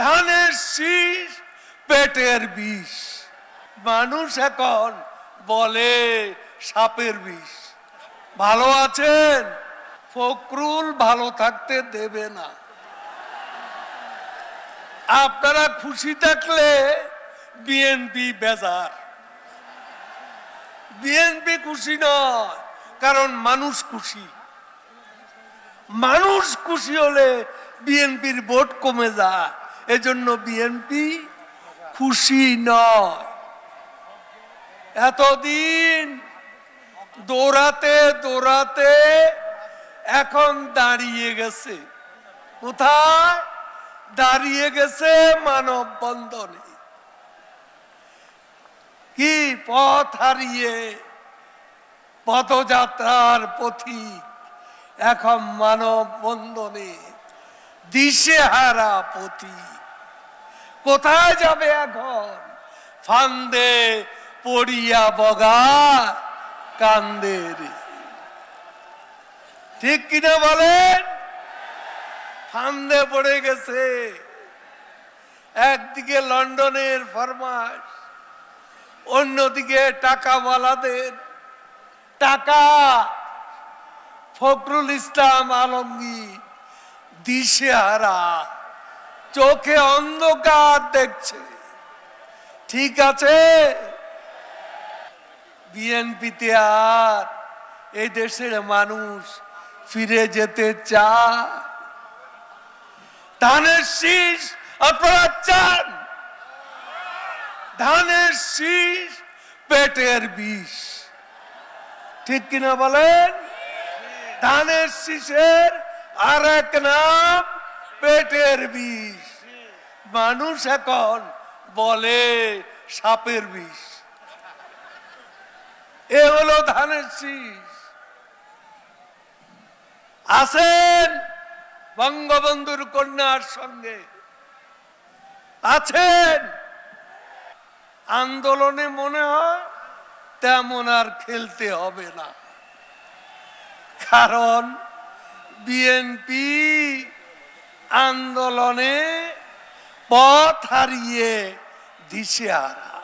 ধানের শীষ পেটের বিষ, মানুষ এখন বলে সাপের বিষ। ভালো আছেন? ফখরুল ভালো থাকতে দেবে না। আপনারা খুশি থাকলে বিএনপি বেজার। বিএনপি খুশি নয়, কারণ মানুষ খুশি। মানুষ খুশি হলে বিএনপির ভোট কমে যায়, এজন্য বিএনপি খুশি নয়। এতদিন দৌড়াতে দৌড়াতে এখন দাঁড়িয়ে গেছে। কোথায় দাঁড়িয়ে গেছে? মানববন্ধনে। কি পথ হারিয়ে পদযাত্রার পথিক এখন মানববন্ধনে, দিশেহারা পথিক। কোথায় যাবে এখন? ফান্দে পড়িয়া বগা কান্দে রে। ঠিক কিনা বলেন? ফান্দে পড়ে গেছে। একদিকে লন্ডনের ফরমাশ, অন্যদিকে টাকাওয়ালাদের টাকা। ফখরুল ইসলাম আলমগীর দিশেহারা, চোখে অন্ধকার দেখছে। ঠিক আছে, বিএনপিতে আর এই দেশের মানুষ ফিরে যেতে চায়? ধানের শীষ আপনারা চান? ধানের শীষ পেটের বিষ। ঠিক কিনা বলেন? ধানের শীষের আর এক নাম পেটের বিষ। মানুষ এখন বলে সাপের বিষ। এ হলো ধানের শীষ। আছেন বঙ্গবন্ধুর কন্যার সঙ্গে, আছেন। আন্দোলনে মনে হয় তেমন আর খেলতে হবে না, কারণ বিএনপি আন্দোলনে পথ হারিয়ে দিশেহারা।